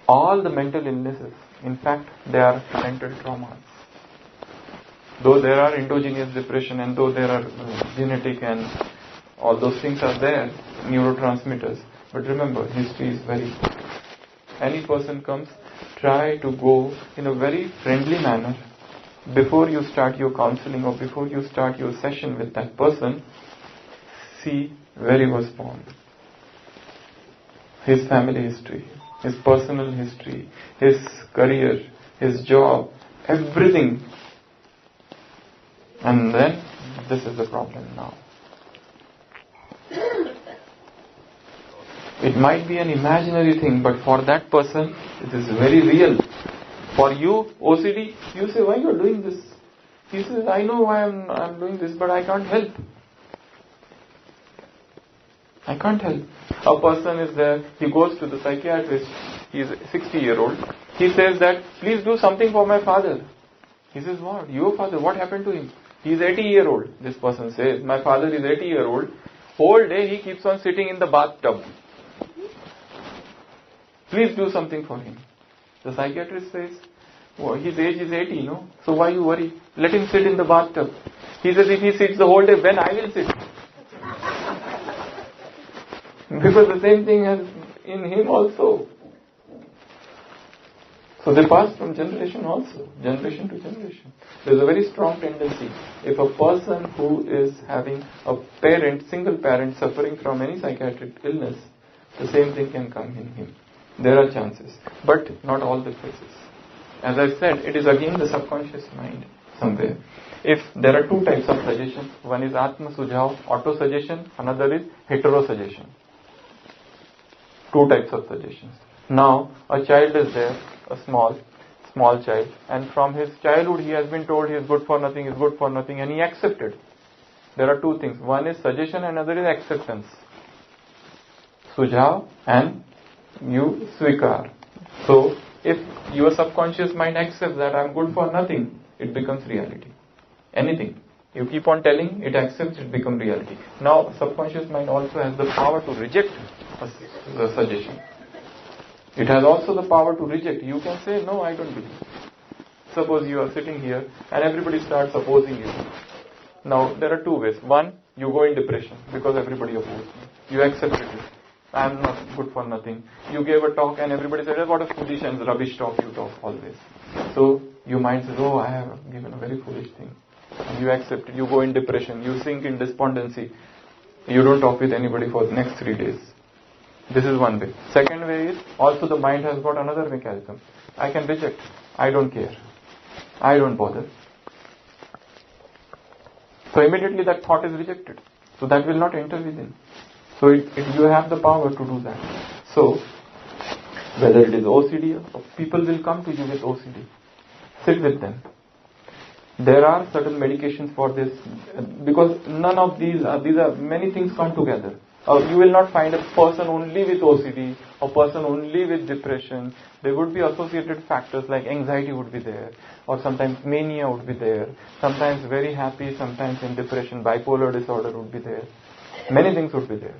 A: All the mental illnesses, in fact, they are mental traumas. Though there are endogenous depression and though there are genetic and all those things are there, neurotransmitters. But remember, history is very... Any person comes, try to go in a very friendly manner. Before you start your counseling or before you start your session with that person, see where he was born. His family history, his personal history, his career, his job, everything. And then, this is the problem now. It might be an imaginary thing, but for that person, it is very real. For you, OCD, you say, why you are doing this? He says, I know why I'm doing this, but I can't help. I can't help. A person is there, he goes to the psychiatrist, he is a 60-year-old. He says that, please do something for my father. He says, what? Your father, what happened to him? He is 80-year-old. This person says, my father is 80-year-old. Whole day he keeps on sitting in the bathtub. Please do something for him. The psychiatrist says, well, his age is 80, no? So why you worry? Let him sit in the bathtub. He says, if he sits the whole day, when I will sit? Because the same thing has in him also. So they pass from generation also, generation to generation. There is a very strong tendency. If a person who is having a parent, single parent suffering from any psychiatric illness, the same thing can come in him. There are chances, but not all the cases. As I said, it is again the subconscious mind somewhere. If there are two types of suggestions, one is Atma Sujhav, auto-suggestion, another is hetero-suggestion. Two types of suggestions. Now, a child is there, a small child, and from his childhood he has been told he is good for nothing, and he accepted. There are two things. One is suggestion, another is acceptance. Sujhav and you svikar. So, if your subconscious mind accepts that I am good for nothing, it becomes reality. Anything. You keep on telling, it accepts, it becomes reality. Now, subconscious mind also has the power to reject the suggestion. It has also the power to reject. You can say, no, I don't believe. Suppose you are sitting here and everybody starts opposing you. Now, there are two ways. One, you go in depression because everybody opposes you. You accepted it. I am not good for nothing. You gave a talk and everybody said, what a foolish and rubbish talk you talk always. So, your mind says, oh, I have given a very foolish thing. And you accept it. You go in depression. You sink in despondency. You don't talk with anybody for the next 3 days. This is one way. Second way is, also the mind has got another mechanism. I can reject. I don't care. I don't bother. So immediately that thought is rejected. So that will not enter within. So you have the power to do that. So, whether it is OCD, or people will come to you with OCD. Sit with them. There are certain medications for this, because none of these are many things come together. You will not find a person only with OCD, or person only with depression. There would be associated factors like anxiety would be there, or sometimes mania would be there, sometimes very happy, sometimes in depression, bipolar disorder would be there. Many things would be there.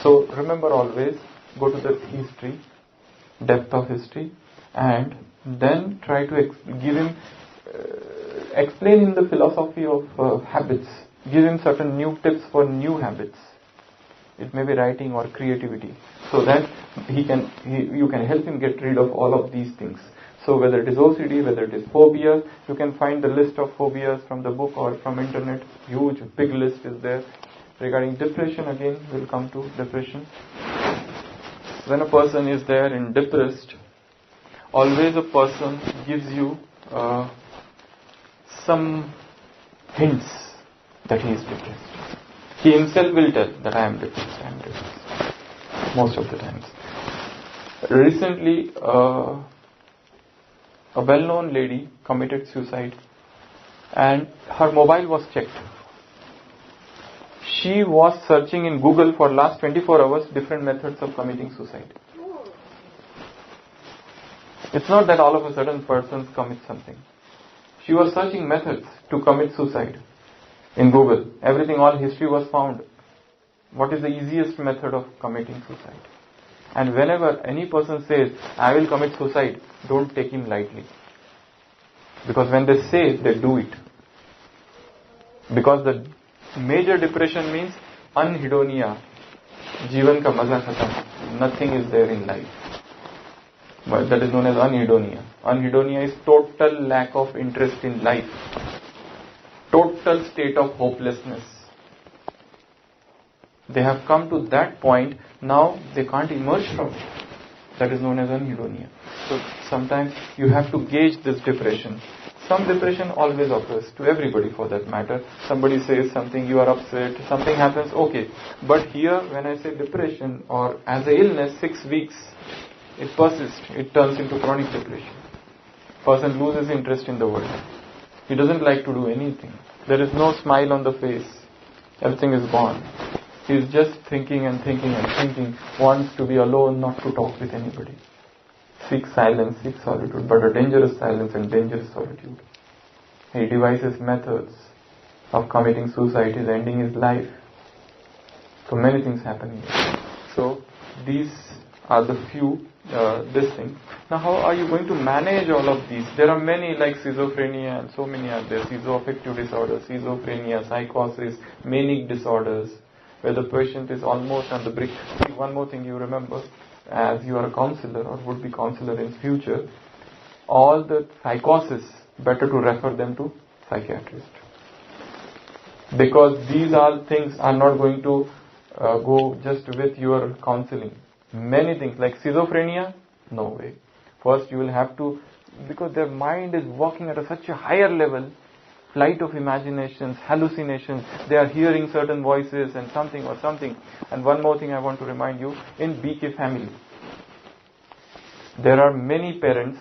A: So remember always, go to the history, depth of history, and then try to give him, explain him the philosophy of habits. Give him certain new tips for new habits. It may be writing or creativity, so that you can help him get rid of all of these things. So whether it is OCD, whether it is phobias, you can find the list of phobias from the book or from internet. Huge, big list is there. Regarding depression, again, we'll come to depression. When a person is there in depressed, always a person gives you some hints that he is depressed. He himself will tell that I am depressed, most of the times. Recently, a well-known lady committed suicide and her mobile was checked. She was searching in Google for last 24 hours different methods of committing suicide. It's not that all of a sudden persons commit something. She was searching methods to commit suicide in Google. Everything, all history was found. What is the easiest method of committing suicide? And whenever any person says, I will commit suicide, don't take him lightly. Because when they say, they do it. Because the major depression means anhedonia. Jivan ka maza khatam. Nothing is there in life. But that is known as anhedonia. Anhedonia is total lack of interest in life. Total state of hopelessness. They have come to that point, now they can't emerge from it. That is known as anhedonia. So sometimes you have to gauge this depression. Some depression always occurs to everybody for that matter. Somebody says something, you are upset, something happens, okay. But here when I say depression or as an illness, 6 weeks, it persists, it turns into chronic depression. Person loses interest in the world. He doesn't like to do anything. There is no smile on the face. Everything is gone. He is just thinking and thinking and thinking, wants to be alone, not to talk with anybody. Seeks silence, seeks solitude, but a dangerous silence and dangerous solitude. He devises methods of committing suicide. He is ending his life. So many things happening. So these are the few, this thing. Now how are you going to manage all of these? There are many like schizophrenia and so many are there. Schizoaffective disorder, schizophrenia, psychosis, manic disorders, where the patient is almost on the brink. See, one more thing you remember, as you are a counselor or would be counselor in future, all the psychosis, better to refer them to psychiatrist. Because these all things are not going to go just with your counseling. Many things like schizophrenia, no way. First you will have to, because their mind is working at such a higher level, flight of imaginations, hallucinations, they are hearing certain voices and something or something. And one more thing I want to remind you, in BK family, there are many parents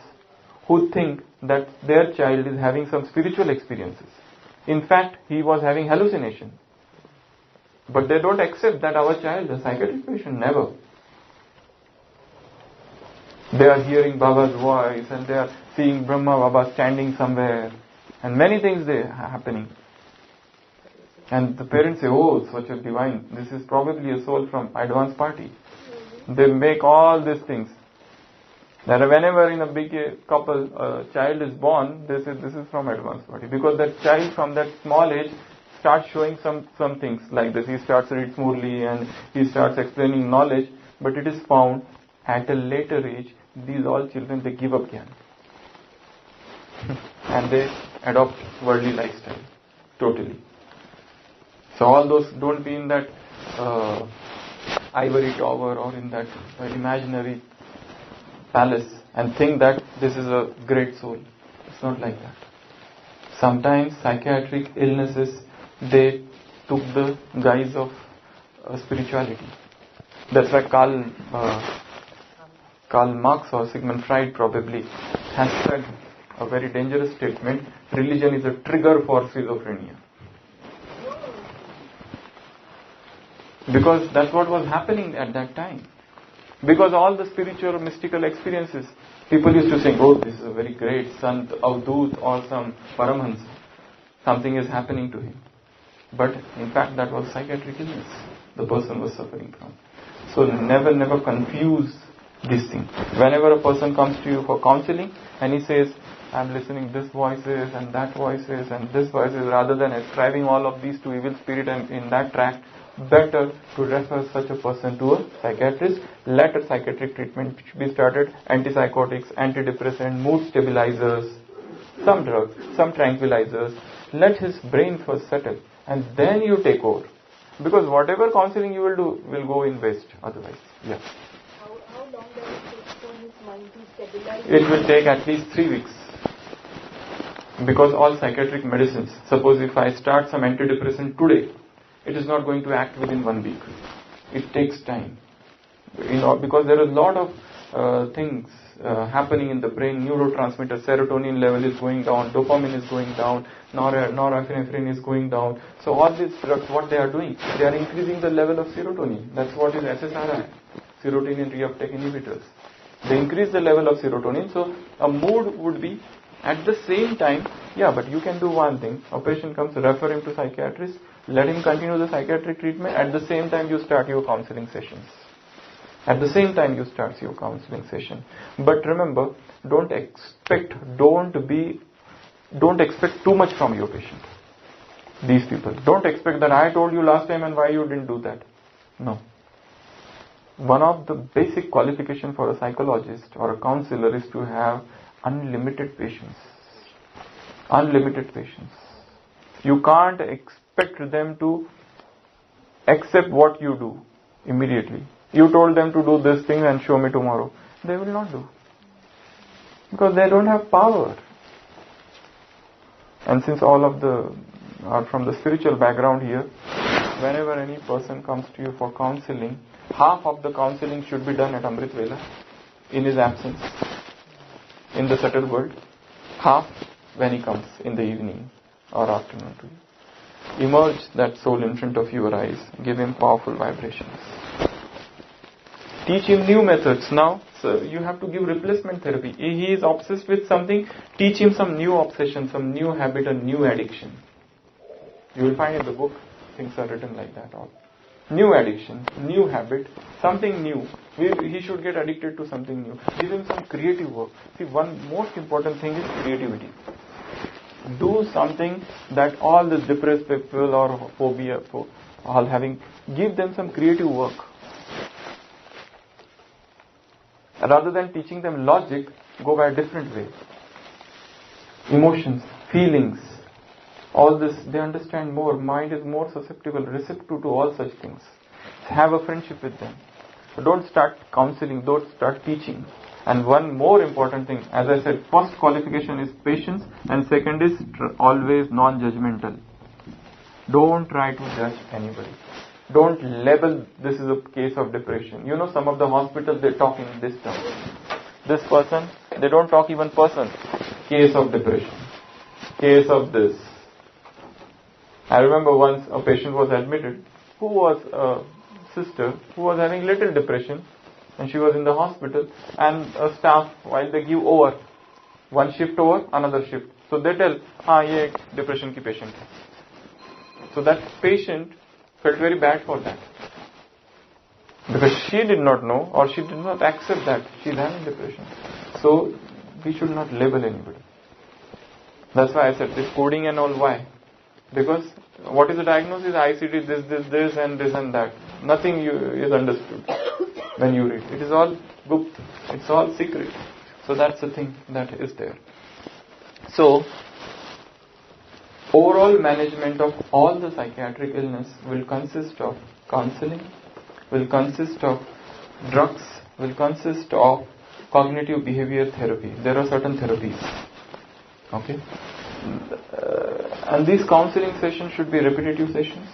A: who think that their child is having some spiritual experiences. In fact, he was having hallucination. But they don't accept that our child is a psychiatric patient, never. They are hearing Baba's voice and they are seeing Brahma Baba standing somewhere. And many things are happening. And the parents say, oh, such a divine, this is probably a soul from advanced party. They make all these things. That whenever in a big couple, a child is born, they say this is from advanced party. Because that child from that small age starts showing some things like this. He starts to read smoothly and he starts explaining knowledge. But it is found at a later age, these all children, they give up Gyan. And they adopt worldly lifestyle. Totally. So all those, don't be in that ivory tower or in that imaginary palace and think that this is a great soul. It's not like that. Sometimes psychiatric illnesses, they took the guise of spirituality. That's why Karl Marx or Sigmund Freud probably has said a very dangerous statement, religion is a trigger for schizophrenia. Because that's what was happening at that time. Because all the spiritual mystical experiences, people used to think, oh, this is a very great Sant Avdut or some Paramhans. Something is happening to him. But in fact that was psychiatric illness the person was suffering from. So never confuse this thing. Whenever a person comes to you for counseling and he says, I'm listening this voices and that voices and this voices, rather than ascribing all of these to evil spirit and in that track, better to refer such a person to a psychiatrist. Let a psychiatric treatment be started, antipsychotics, antidepressant, mood stabilizers, some drugs, some tranquilizers. Let his brain first settle and then you take over. Because whatever counseling you will do will go in waste otherwise. Yeah.
B: How long does it take for his mind to stabilize?
A: It will take at least 3 weeks. Because all psychiatric medicines, suppose if I start some antidepressant today, it is not going to act within 1 week. It takes time. Because there is a lot of things happening in the brain. Neurotransmitter serotonin level is going down, dopamine is going down, norepinephrine is going down. So all these drugs, what they are doing, they are increasing the level of serotonin. That's what is SSRI, serotonin reuptake inhibitors. They increase the level of serotonin. So a mood would be at the same time, yeah, but you can do one thing. A patient comes, refer him to psychiatrist, let him continue the psychiatric treatment. At the same time, you start your counseling sessions. At the same time, you start your counseling session. But remember, don't expect too much from your patient. These people, don't expect that I told you last time and why you didn't do that. No. One of the basic qualification for a psychologist or a counselor is to have unlimited patience. Unlimited patience. You can't expect them to accept what you do immediately. You told them to do this thing and show me tomorrow. They will not do. Because they don't have power. And since all of the are from the spiritual background here, whenever any person comes to you for counseling, half of the counseling should be done at Amrit Vela, in his absence, in the subtle world. Half when he comes in the evening or afternoon to you. Emerge that soul in front of your eyes. Give him powerful vibrations. Teach him new methods. Now, so you have to give replacement therapy. He is obsessed with something. Teach him some new obsession, some new habit, a new addiction. You will find in the book, things are written like that all. New addiction, new habit, something new. He should get addicted to something new. Give him some creative work. See, one most important thing is creativity. Do something that all the depressed people or phobia, all having, give them some creative work. Rather than teaching them logic, go by a different way. Emotions, feelings, all this, they understand more. Mind is more susceptible, receptive to all such things. Have a friendship with them. Don't start counseling, don't start teaching. And one more important thing, as I said, first qualification is patience, and second is always non-judgmental. Don't try to judge anybody. Don't label this is a case of depression. You know, some of the hospitals, they talk in this term. This person, they don't talk even person. Case of depression. Case of this. I remember once a patient was admitted who was a sister who was having little depression, and she was in the hospital, and a staff, while they give over, one shift over, another shift. So they tell, ye depression ki patient. So that patient felt very bad for that. Because she did not know, or she did not accept that she is having depression. So we should not label anybody. That's why I said this coding and all. Why? Because what is the diagnosis? ICD, this and this and that. Nothing is understood when you read. It is all gupt. It's all secret. So that's the thing that is there. So, overall management of all the psychiatric illness will consist of counseling, will consist of drugs, will consist of cognitive behavior therapy. There are certain therapies. Okay? And these counseling sessions should be repetitive sessions.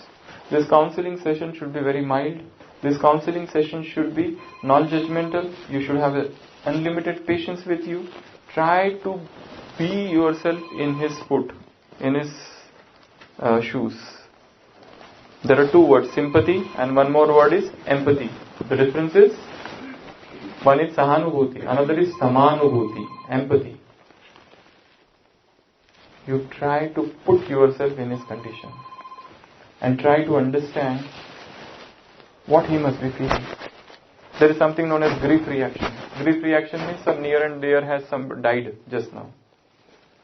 A: This counseling session should be very mild. This counseling session should be non-judgmental. You should have unlimited patience with you. Try to be yourself in his foot, in his shoes. There are two words, sympathy, and one more word is empathy. The difference is, one is sahanubhuti, another is samanubhuti, empathy. You try to put yourself in his condition and try to understand what he must be feeling. There is something known as grief reaction. Grief reaction means some near and dear has died just now,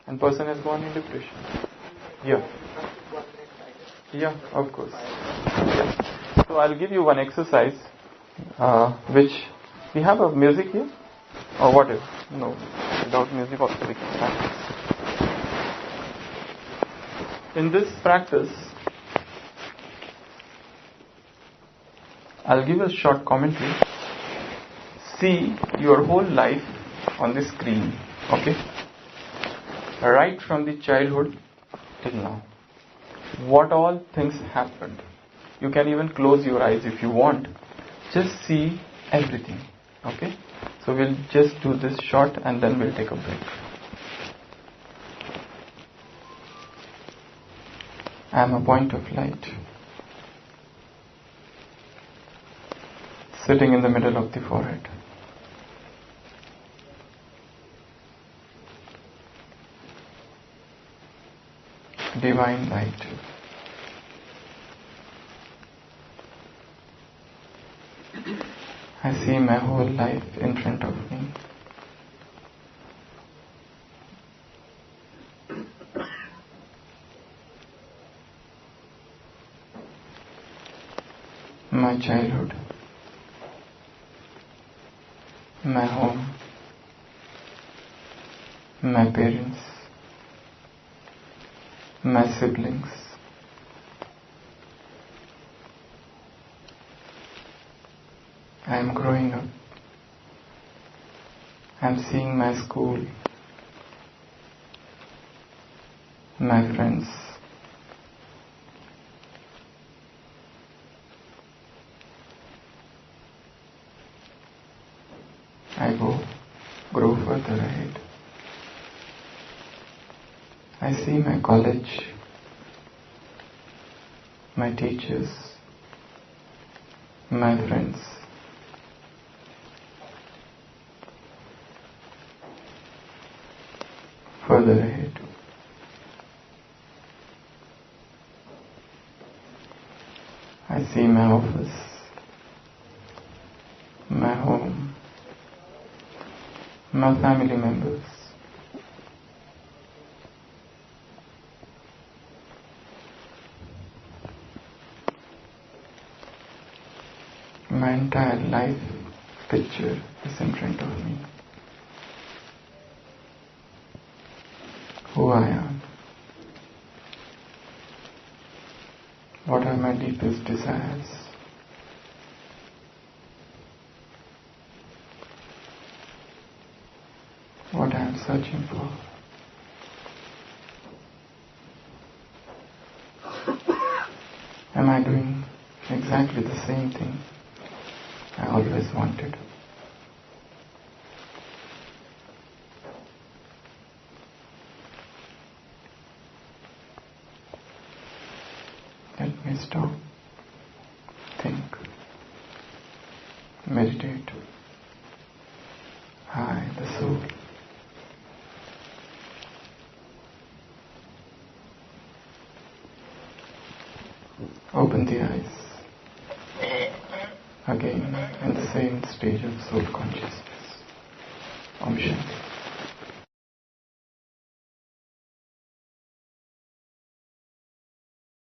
A: and person has gone in depression. Yeah, of course. Yeah. So I'll give you one exercise, which we have a music here, or what is? No, without music also we can practice. In this practice, I'll give a short commentary. See your whole life on the screen, okay? Right from the childhood till now. What all things happened. You can even close your eyes if you want. Just see everything, okay? So we'll just do this short and then we'll take a break. I am a point of light, sitting in the middle of the forehead. Divine light. I see my whole life in front of me. My childhood, my home, my parents, my siblings, I am growing up. I am seeing my school, my friends, I grow further ahead. I see my college, my teachers, my friends. Further ahead. I see my office, my home, my family members. My entire life picture is in front of me. Who I am. What are my deepest desires? What I am searching for. Am I doing exactly the same thing I always wanted? Let me stop, think, meditate. I, the soul. Open the eyes. Again, in the same stage of soul consciousness. Om Shanti.